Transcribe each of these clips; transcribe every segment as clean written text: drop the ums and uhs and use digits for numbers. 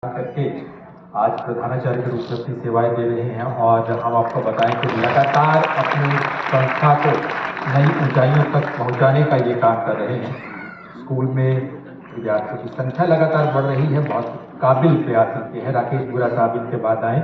करके आज प्रधानाचार्य के रूप में अपनी सेवाएं दे रहे हैं और हम आपको बताएं कि लगातार अपनी संस्था को नई ऊंचाइयों तक पहुंचाने का ये काम कर रहे हैं। स्कूल में विद्यार्थियों की संख्या लगातार बढ़ रही है, बहुत काबिल प्रयास इनके हैं। राकेश बुरा साहब इनके बाद आए।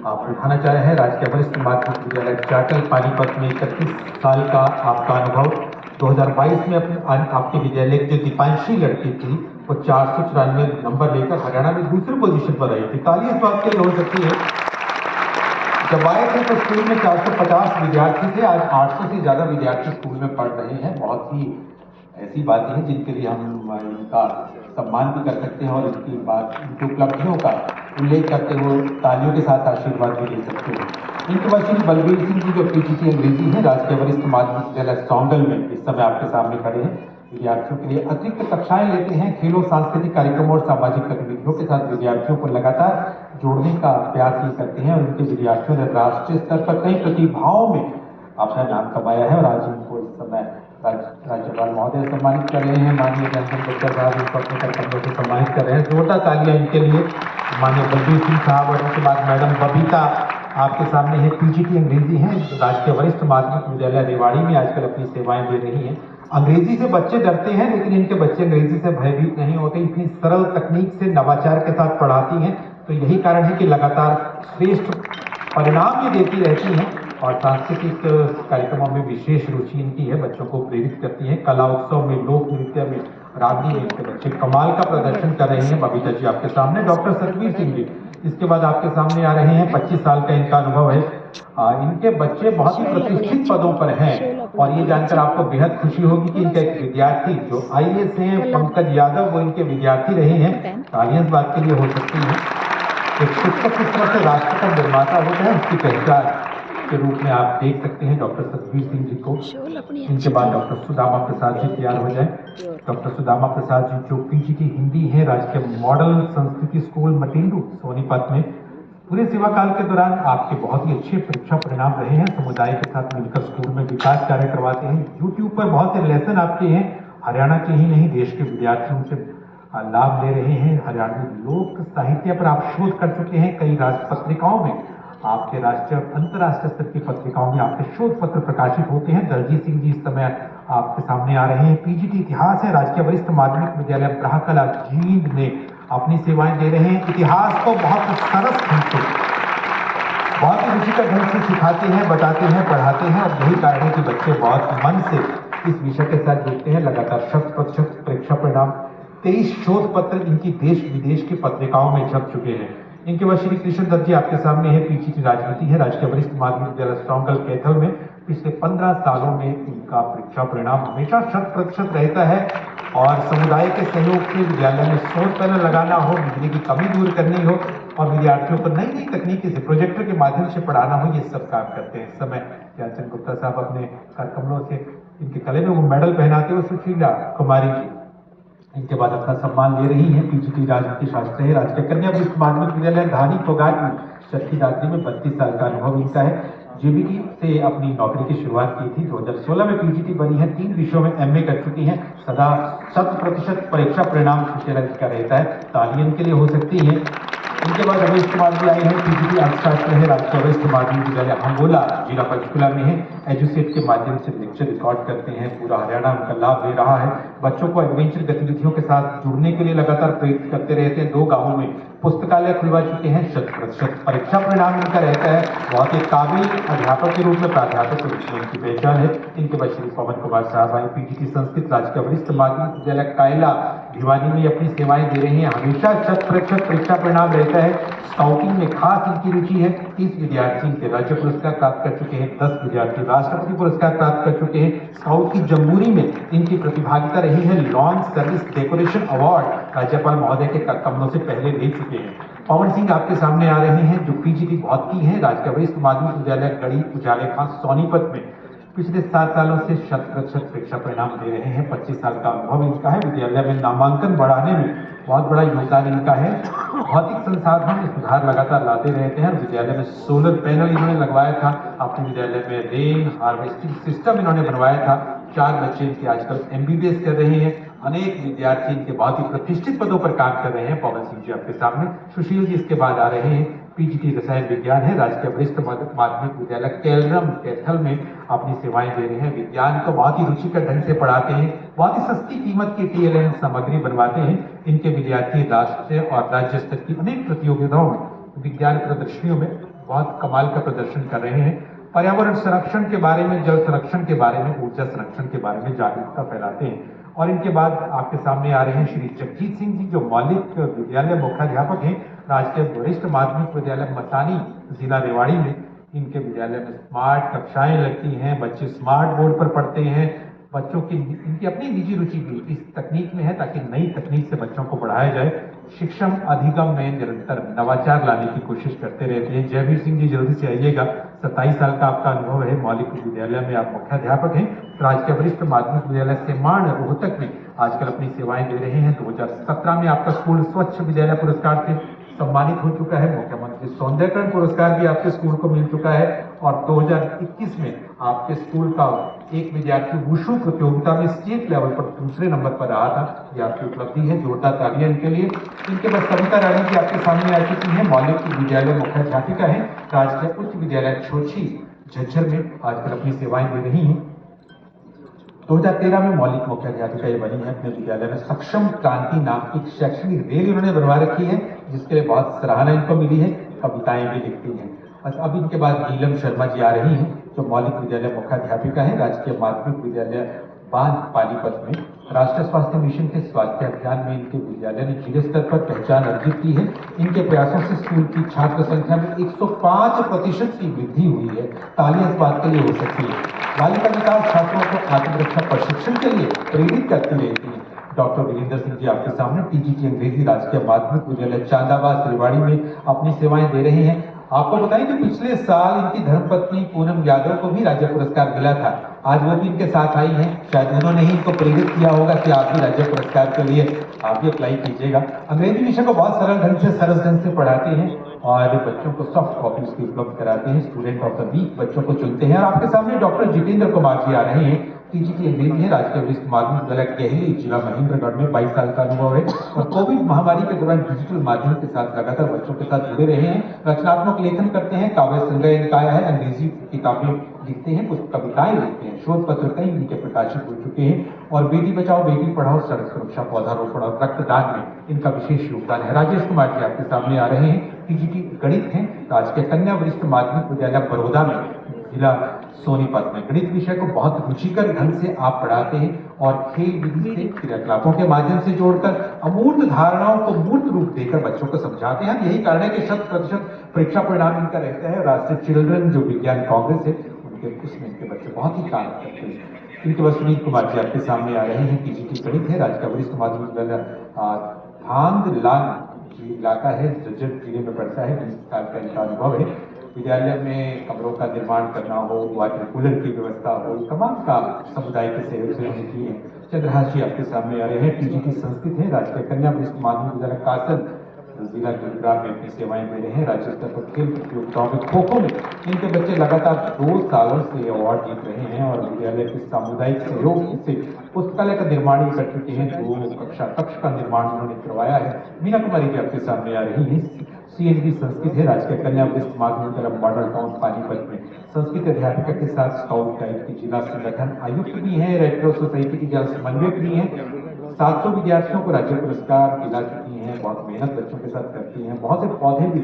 आप प्रधानाचार्य हैं राजकीय वरिष्ठ माध्यमिक विद्यालय चाटल पानीपत में। 31 साल का आपका अनुभव। 2022 में आपके विद्यालय की जो दीपांशी लड़की थी वो 494 नंबर लेकर हरियाणा में दूसरी पोजीशन पर रही थी। ताली इस बात के लिए हो सकती है। जब आए थे तो स्कूल में 450 विद्यार्थी थे, आज 800 से ज्यादा विद्यार्थी स्कूल में पढ़ रहे हैं। बहुत ही ऐसी बातें हैं जिनके लिए हम इनका सम्मान भी कर सकते हैं और इनकी उपलब्धियों का उल्लेख करते हुए तालियों के साथ आशीर्वाद भी दे सकते हैं। इनके बाद श्री बलबीर सिंह जी जो पीजीटी अंग्रेजी है राजकीय वरिष्ठ माध्यमिक विद्यालय सौंगल में इस समय आपके सामने खड़े हैं। विद्यार्थियों के लिए अतिरिक्त कक्षाएं लेते हैं। खेलों, सांस्कृतिक कार्यक्रमों और सामाजिक गतिविधियों के साथ विद्यार्थियों को लगातार जोड़ने का प्रयास ये करते हैं और उनके विद्यार्थियों ने राष्ट्रीय स्तर पर कई प्रतिभाओं में अपना नाम कमाया है और आज इनको इस समय राज्यपाल महोदय सम्मानित कर रहे हैं। माननीय जनरल सेक्रेटरी साहब इनको अपने कर्तव्यों से सम्मानित कर रहे हैं। जोरदार तालियां इनके लिए। माननीय बलबीर सिंह साहब और उनके बाद मैडम बबीता आपके सामने है, पीजीटी अंग्रेजी हैं, राजकीय वरिष्ठ माध्यमिक विद्यालय रेवाड़ी में आजकल अपनी सेवाएं दे रही हैं। अंग्रेजी से बच्चे डरते हैं लेकिन इनके बच्चे अंग्रेजी से भयभीत नहीं होते। इतनी सरल तकनीक से नवाचार के साथ पढ़ाती हैं, तो यही कारण है कि लगातार श्रेष्ठ परिणाम ये देती रहती हैं और सांस्कृतिक कार्यक्रमों में विशेष रुचि इनकी है, बच्चों को प्रेरित करती है। कला उत्सव में, लोक नृत्य में, रागनी में इनके बच्चे कमाल का प्रदर्शन कर रहे हैं। बबीता जी आपके सामने। डॉक्टर सतवीर सिंह जी इसके बाद आपके सामने आ रहे हैं। 25 साल का इनका अनुभव है। इनके बच्चे बहुत ही प्रतिष्ठित पदों पर हैं और ये जानकर आपको बेहद खुशी होगी कि इनका एक विद्यार्थी जो IAS हैं पंकज यादव, वो इनके विद्यार्थी रहे हैं। तालियां इस बात के लिए हो सकती है। एक शिक्षक किस तरह से राष्ट्र का निर्माता होता है उसकी पहचान के रूप में आप देख सकते हैं डॉक्टर सतवीर सिंह जी को। इनके बाद डॉक्टर सुदामा प्रसाद जी तैयार हो जाए। डॉक्टर सुदामा प्रसाद जी जो पीजीटी हिंदी है राजकीय मॉडल संस्कृति स्कूल मटिंडू सोनीपत में। पूरे सेवा काल के दौरान आपके बहुत ही अच्छे परीक्षा परिणाम रहे हैं। समुदाय के साथ मिलकर स्कूल में विकास कार्य करवाते हैं। यूट्यूब पर बहुत से लेसन आपके हैं। हरियाणा के ही नहीं देश के विद्यार्थियों से लाभ ले रहे हैं। हरियाणवी लोक साहित्य पर आप शोध कर चुके हैं। कई पत्रिकाओं में, आपके राष्ट्रीय और अंतर्राष्ट्रीय स्तर की पत्रिकाओं में आपके शोध पत्र प्रकाशित होते हैं। दलजीत सिंह जी इस समय आपके सामने आ रहे हैं। पीजीटी इतिहास है राजकीय वरिष्ठ माध्यमिक विद्यालय ब्राहकला जींद में अपनी सेवाएं दे रहे हैं। इतिहास को बहुत सरस ढंग से, बहुत ही रुचिकर ढंग से सिखाते हैं, बताते हैं, पढ़ाते हैं और यही कारण है कि बच्चे बहुत मन से इस विषय के साथ जुड़ते हैं। लगातार 100% परीक्षा परिणाम, 23 शोध पत्र इनकी देश विदेश की पत्रिकाओं में छप चुके हैं। इनके बाद श्री कृष्ण दत्त जी आपके सामने है। पीजीटी राजनीति है राजकीय वरिष्ठ माध्यमिक विद्यालय सौंगल कैथल में। पिछले 15 सालों में इनका परीक्षा परिणाम हमेशा 100% रहता है और समुदाय के सहयोग से विद्यालय में सौर पैनल लगाना हो, बिजली की कमी दूर करनी हो और विद्यार्थियों को नई नई तकनीकी से प्रोजेक्टर के माध्यम से पढ़ाना हो, ये सब काम करते हैं। इस समय ज्ञानचंद गुप्ता साहब अपने करकमलों से इनके गले में वो मेडल पहनाते हुए सुशीला कुमारी जी इनके बाद अपना सम्मान ले रही है। पीजीटी राजनीति शास्त्र है राजकीय कन्या वरिष्ठ माध्यमिक विद्यालय धानी फोगाट में छठी दात्री में 32 साल का अनुभव इनका है। जेबीटी से अपनी नौकरी की शुरुआत की थी। 2016 में पीजीटी बनी है। 3 विषयों में MA कर चुकी हैं। सदा 100% परीक्षा परिणाम सुशीला जी का रहता है। तालियां इनके लिए हो सकती है। इनके बाद रमेश कुमार जी आए हैं। पीजीटी अर्थशास्त्र है राजकीय वरिष्ठ माध्यमिक विद्यालय अंगोला जिला पंचकुला में है। एजुसेट के माध्यम से लेक्चर रिकॉर्ड करते हैं। पूरा हरियाणा उनका लाभ ले रहा है। बच्चों को एडवेंचर गतिविधियों के साथ जुड़ने के लिए लगातार प्रेरित करते रहते हैं। 2 गांवों में पुस्तकालय खुलवा चुके हैं। 100% परीक्षा परिणाम इनका रहता है। बहुत ही काबिल अध्यापक के रूप में प्राध्यापक के रूप में उनकी पहचान है। इनके बाद श्री पवन कुमार साहब आए। पीजीटी संस्कृत राजकीय वरिष्ठ माध्यमिक विद्यालय कायला भिवानी में अपनी सेवाएं दे रहे हैं। हमेशा 100% परीक्षा परिणाम रहता है। स्काउटिंग में खास इनकी रुचि है। 30 विद्यार्थी इनके राज्य पुरस्कार प्राप्त कर चुके हैं। 10 विद्यार्थी राष्ट्रपति पुरस्कार प्राप्त कर चुके हैं। स्काउट की जम्बूरी में इनकी प्रतिभागिता रही है। लॉन्च सर्विस डेकोरेशन अवार्ड राज्यपाल महोदय के कमलों से पहले ले चुके हैं। पवन सिंह आपके सामने आ रहे हैं जो पीजीटी बहुत की है राजकीय वरिष्ठ माध्यमिक विद्यालय गढ़ी उजाले खां सोनीपत में पिछले 7 सालों से 100% परीक्षा परिणाम दे रहे हैं। 25 साल का अनुभव इनका है। विद्यालय में नामांकन बढ़ाने में बहुत बड़ा योगदान इनका है। भौतिक संसाधन में सुधार लगातार लाते रहते हैं। विद्यालय में सोलर पैनल इन्होंने लगवाया था। अपने विद्यालय में रेन हार्वेस्टिंग सिस्टम इन्होंने बनवाया था। 4 बच्चे इनके आजकल MBBS कर रहे हैं। अनेक विद्यार्थी इनके बहुत ही प्रतिष्ठित पदों पर काम कर रहे हैं। पवन सिंह जी आपके सामने, सुशील जी इसके बाद आ रहे हैं। पीजीटी रसायन विज्ञान है, राजकीय वरिष्ठ माध्यमिक विद्यालय केलरम कैथल में अपनी सेवाएं दे रहे हैं। विज्ञान को बहुत ही रुचिकर ढंग से पढ़ाते हैं, बहुत ही सस्ती कीमत की टीएलएम सामग्री बनवाते हैं। इनके विद्यार्थी राष्ट्रीय और राज्य स्तर की अनेक प्रतियोगिताओं में, विज्ञान प्रदर्शनियों में बहुत कमाल का प्रदर्शन कर रहे हैं। पर्यावरण संरक्षण के बारे में, जल संरक्षण के बारे में, ऊर्जा संरक्षण के बारे में जागरूकता फैलाते हैं। और इनके बाद आपके सामने आ रहे हैं श्री जगजीत सिंह जी, जो मौलिक विद्यालय मुख्याध्यापक हैं, राजकीय वरिष्ठ माध्यमिक विद्यालय मसानी, जिला रेवाड़ी में। इनके विद्यालय में स्मार्ट कक्षाएं लगती हैं, बच्चे स्मार्ट बोर्ड पर पढ़ते हैं। बच्चों की इनकी अपनी निजी रुचि भी इस तकनीक में है, ताकि नई तकनीक से बच्चों को पढ़ाया जाए। शिक्षण अधिगम में निरंतर नवाचार लाने की कोशिश करते रहते हैं। जयवीर सिंह जी जल्दी से आइएगा, 27 साल का आपका अनुभव है, मौलिक विद्यालय में आप मुख्याध्यापक हैं। राजकीय वरिष्ठ माध्यमिक विद्यालय सेमाण रोहतक में आजकल अपनी सेवाएं दे रहे हैं। 2017 में आपका स्कूल स्वच्छ विद्यालय पुरस्कार से सम्मानित हो चुका है। मुख्यमंत्री सौंदर्यकरण पुरस्कार भी आपके स्कूल को मिल चुका है। और 2021 में आपके स्कूल का एक विद्यार्थी वुशु प्रतियोगिता में स्टेट लेवल पर दूसरे नंबर पर रहा था। ये आपकी उपलब्धि है, जोरदार तालियां इनके लिए। इनके बाद सविता रानी जी आपके सामने आ चुकी हैं, मौलिक विद्यालय मुख्याध्यापिका है, राजकीय उच्च विद्यालय छोची झज्जर में आजकल अपनी सेवाएं दे रही हैं। 2013 में मौलिक मुख्याध्यापिका ये बनी है। अपने विद्यालय में सक्षम क्रांति नाम की शैक्षणिक रेल इन्होंने बनवा रखी है, जिसके लिए बहुत सराहना इनको मिली है। कविताएं भी लिखती हैं। अब इनके बाद नीलम शर्मा जी आ रही हैं, जो मौलिक विद्यालय मुख्याध्यापिका है, राजकीय माध्यमिक विद्यालय बांध पानीपत में। राष्ट्रीय स्वास्थ्य मिशन के स्वास्थ्य अभियान में इनके विद्यालय ने जिले स्तर पर पहचान अर्जित की है। इनके प्रयासों से स्कूल की छात्र संख्या में 105% की वृद्धि हुई है। तालियां इस बात के लिए हो सकती है। बालिका विकास छात्रों को आत्मरक्षा प्रशिक्षण के लिए प्रेरित करती रहती है। डॉक्टर वीरेंद्र सिंह जी आपके सामने, टीजीटी अंग्रेजी, राजकीय माध्यमिक विद्यालय चांदाबाद रेवाड़ी में अपनी सेवाएं दे रहे हैं। आपको बताएं कि पिछले साल इनकी धर्मपत्नी पूनम यादव को भी राज्य पुरस्कार मिला था। आज वो भी इनके साथ आई हैं। शायद उन्होंने ही इनको प्रेरित किया होगा कि आप भी राज्य पुरस्कार के लिए आप भी अप्लाई कीजिएगा। अंग्रेजी विषय को बहुत सरल ढंग से, सरस ढंग से पढ़ाते हैं और बच्चों को सॉफ्ट कॉपीज की उपलब्ध कराते हैं। स्टूडेंट ऑफ द वीक बच्चों को चुनते हैं। और आपके सामने डॉक्टर जितेंद्र कुमार जी आ रहे हैं, टीजीटी अंग्रेजी है, राजकीय वरिष्ठ माध्यमिक विद्यालय गहली, जिला महेंद्रगढ़ में 22 साल का अनुभव है। और कोविड महामारी के दौरान डिजिटल माध्यम के साथ लगातार बच्चों के साथ जुड़े रहे हैं। रचनात्मक लेखन करते हैं, काव्य संग्रह इनका आया है, अंग्रेजी किताबें लिखते हैं, कुछ कविताएं लिखते हैं, शोध पत्र कई इनके प्रकाशित हो चुके हैं। और बेटी बचाओ बेटी पढ़ाओ, सड़क सुरक्षा, पौधारोपण और रक्तदान में इनका विशेष योगदान है। राजेश कुमार जी आपके सामने आ रहे हैं, टीजीटी गणित है, राजकीय कन्या वरिष्ठ माध्यमिक विद्यालय बड़ौदा में, जिला सोनीपत में। गणित विषय को बहुत रुचिकर ढंग से आप पढ़ाते हैं और खेल विधि से, क्रियाकलापों के माध्यम से जोड़कर अमूर्त धारणाओं को मूर्त रूप देकर बच्चों को समझाते हैं। यही कारण है कि 100% परीक्षा परिणाम इनका रहता है। राष्ट्रीय चिल्ड्रन जो विज्ञान कांग्रेस है, उनके उसमें इनके बच्चे बहुत ही काम करते हैं। इनके बाद सुनील कुमार जी आपके सामने आ रहे हैं, टीजीटी गणित है, राजकीय वरिष्ठ माध्यमिक विद्यालय भांगलान इलाका है, जज्जर जिले में पड़ता है। 20 साल का इनका अनुभव है। विद्यालय में कमरों का निर्माण करना हो, वाटर कूलर की व्यवस्था हो, तमाम काम समुदाय के सहयोग से उन्होंने किए हैं। चंद्रहास जी आपके सामने आ रहे हैं, टीजीटी संस्कृत है, राजकीय कन्या वरिष्ठ माध्यमिक विद्यालय कासन, जिला गुरुग्राम में अपनी सेवाएं दे रहे हैं। राज्य स्तर पर खेल प्रतियोगिताओं में खो खो में इनके बच्चे लगातार 2 सालों से अवार्ड जीत रहे हैं। और विद्यालय के सामुदायिक सहयोग से पुस्तकालय का निर्माण कर चुके हैं। 2 कक्ष का निर्माण उन्होंने करवाया है। मीना कुमारी जी आपके सामने आ रही है, सीएनबी संस्कृत है, राजकीय कन्या वरिष्ठ माध्यमिक विद्यालय मॉडल टाउन पानीपत में। संस्कृत अध्यापिका के साथ स्काउट गाइड की जिला संगठन आयुक्त भी हैं, रेड क्रॉस सोसाइटी की जिला समन्वयक भी हैं। 700 विद्यार्थियों को राज्य पुरस्कार दिला चुकी हैं। बहुत मेहनत बच्चों के साथ करती हैं। बहुत से पौधे भी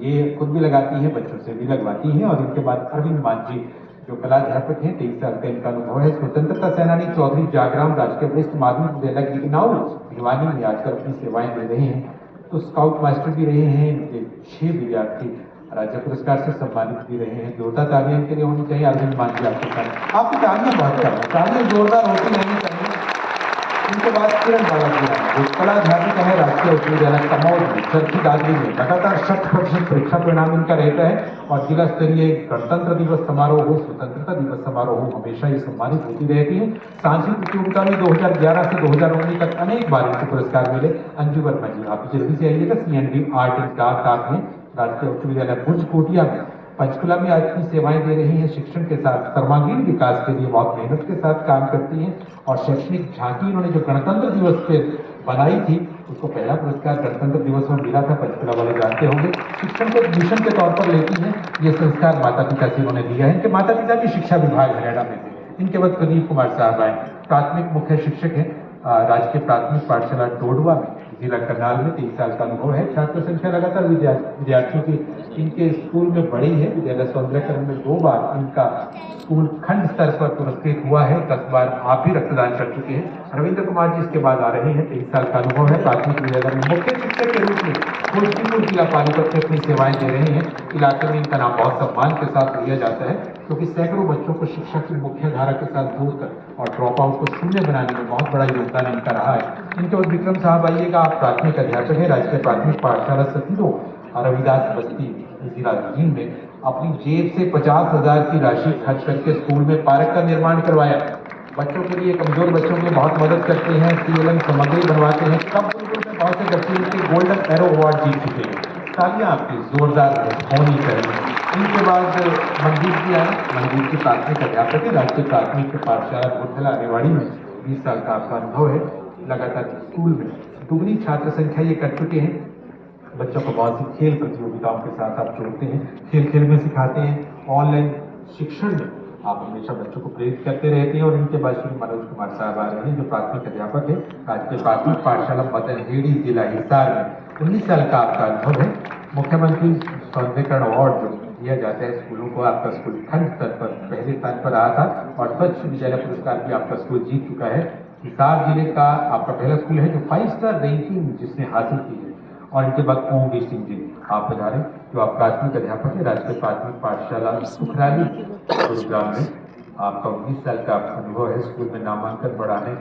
ये खुद भी लगाती हैं, बच्चों से भी लगवाती हैं। और इनके बाद अरविंद मांझी जो कलाध्यापक हैं, 23 साल का इनका अनुभव है। स्वतंत्रता सेनानी चौधरी जागराम, राजकीय वरिष्ठ माध्यमिक विद्यालय गिगनाऊ भिवानी में आजकल अपनी सेवाएं दे रहे हैं। तो स्काउट मास्टर भी रहे हैं। इनके 6 विद्यार्थी राज्य पुरस्कार से सम्मानित भी रहे हैं। जोरदार तालियां इनके लिए होनी चाहिए। अरविंद मांझी आपके साथ, आपकी तालियां बहुत कम है, तालियां जोरदार होती रहनी चाहिए। इनके बाद किरण बालाजी जो कलाध्यापिका है, राजकीय उच्च विद्यालय कमौद में, चरखी दादरी में। लगातार 100% परीक्षा परिणाम इनका रहता है। और जिला स्तरीय गणतंत्र दिवस समारोह हो, स्वतंत्रता दिवस समारोह हो, हमेशा ये सम्मानित होती रहती है। सांस्कृतिक प्रतियोगिता में 2011 से 2019 तक अनेक बार इनको पुरस्कार मिले। अंजू वर्मा जी आप जल्दी से आइएगा, CND आर्ट एंड क्राफ्ट आप हैं, राजकीय उच्च विद्यालय भुज कोटिया में पंचकुला में आज की सेवाएं दे रही हैं शिक्षण के साथ सर्वांगीण विकास के लिए बहुत मेहनत के साथ काम करती हैं और शैक्षणिक झांकी उन्होंने जो गणतंत्र दिवस पे बनाई थी उसको पहला पुरस्कार गणतंत्र दिवस में मिला था। पंचकुला वाले जानते होंगे। शिक्षण को मिशन के तौर पर लेती हैं। ये संस्कार माता पिता से उन्होंने लिया है। इनके माता पिता भी शिक्षा विभाग हरियाणा में थे। इनके बाद प्रदीप कुमार साहब आए, प्राथमिक मुख्य शिक्षक हैं राजकीय प्राथमिक पाठशाला टोडवा में, जिला करनाल में। 23 साल का अनुभव है। छात्र संख्या लगातार विद्यार्थियों की इनके स्कूल में बढ़ी है। विद्यालय सौंदर्यकरण में 2 बार इनका स्कूल खंड स्तर पर पुरस्कृत हुआ है। 10 बार आप भी रक्तदान कर चुके हैं। रविंद्र कुमार जी इसके बाद आ रहे हैं। 23 साल का अनुभव है। प्राथमिक विद्यालय में मुख्य शिक्षक के रूप में तुलसीपुर जिला पानीपत में अपनी सेवाएं दे रहे हैं। इलाके में इनका नाम बहुत सम्मान के साथ लिया जाता है क्योंकि सैकड़ों बच्चों को शिक्षा की मुख्य धारा के साथ जोड़कर और ड्रॉप आउट को शून्य बनाने में बहुत बड़ा योगदान इनका रहा है। इनके बाद विक्रम साहब आइएगा। आप प्राथमिक अध्यापक है राजकीय प्राथमिक पाठशाला सतीदो रविदास बस्ती जिला जींद में। अपनी जेब से 50,000 की राशि खर्च करके स्कूल में पार्क का निर्माण करवाया। बच्चों के लिए, कमजोर बच्चों के लिए बहुत मदद करते हैं। सीएलएम सामग्री बनवाते हैं। कब में बहुत से बच्चे इनके गोल्डन एरो अवार्ड जीत चुके हैं। तालियां आपकी जोरदार होनी चाहिए। इनके बाद मनदीप जी आए। मनदीप जी प्राथमिक अध्यापक है राजकीय प्राथमिक पाठशाला बुद्धला रेवाड़ी में। 20 साल का आपका अनुभव है। लगातार स्कूल में दुगनी छात्र संख्या ये कर चुके हैं। बच्चों को बहुत सी खेल प्रतियोगिताओं के साथ आप जोड़ते हैं, खेल खेल में सिखाते हैं। ऑनलाइन शिक्षण में आप हमेशा बच्चों को प्रेरित करते रहते हैं। और इनके बाद श्री मनोज कुमार साहब आ रहे हैं जो प्राथमिक अध्यापक है राजकीय प्राथमिक पाठशाला मदनहेड़ी जिला हिसार में। 19 साल का आपका अनुभव है। मुख्यमंत्री सौंदर्यकरण अवार्ड जो दिया जाता है स्कूलों को, आपका स्कूल खंड स्तर पर पहले स्थान पर रहा था और स्वच्छ विद्यालय पुरस्कार भी आपका स्कूल जीत चुका है। हिसार जिले का आपका पहला स्कूल है जो 5 स्टार रैंकिंग जिसने हासिल की है। और इनके बाद ओमवीर सिंह जी आप पधारे जो आप प्राथमिक अध्यापक है राजकीय प्राथमिक पाठशाला सुखराली गुरुग्राम में। आपका 19 साल का अनुभव है। स्कूल में नामांकन बढ़ाने,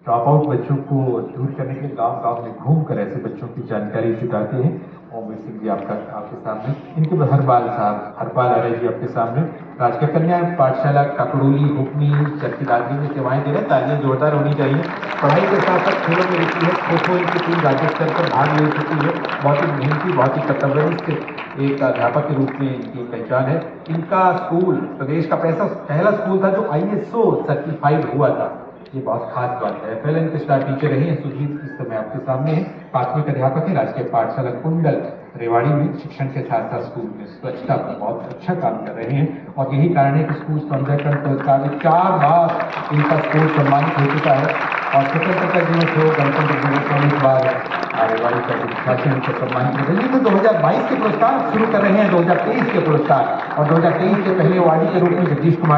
ड्रॉप आउट बच्चों को दूर करने के लिए गांव-गांव में घूमकर ऐसे बच्चों की जानकारी जुटाते हैं। ओमवीर सिंह जी आपके सामने। इनके बाद हरपाल आर्य जी आपके सामने राजकीय कन्या पाठशाला ककड़ोली हुक्मी चरखीदादरी में सेवाएं दे रहे हैं। तालियां जोरदार होनी चाहिए। पढ़ाई के साथ साथ खेलों में रुचि है। खो-खो इनकी टीम राज्य स्तर पर भाग ले चुकी है। बहुत ही मेहनती, बहुत ही कर्तव्यनिष्ठ एक अध्यापक के रूप में इनकी पहचान है। इनका स्कूल प्रदेश का पहला स्कूल था जो ISO सर्टिफाइड हुआ था। ये बहुत खास बात है। पहले इनके स्टार टीचर रहे हैं। सुजीत इस समय आपके सामने है। प्राथमिक अध्यापक है राजकीय पाठशाला कुंडल रेवाड़ी में। शिक्षण के साथ साथ स्कूल में स्वच्छता पर बहुत अच्छा काम कर रहे हैं और यही कारण है कि स्कूल सौंदर्यकरण पुरस्कार में 4 बार इनका स्कूल सम्मानित हो चुका है। और स्वतंत्रता दिवस हो, गणतंत्र दिवस हो, इस बार रेवाड़ी का शासन इनको सम्मानित कर रही है। 2022 के पुरस्कार शुरू कर रहे हैं 2023 के पुरस्कार और 2023 के पहले अवार्डी के रूप में जगदीश कुमार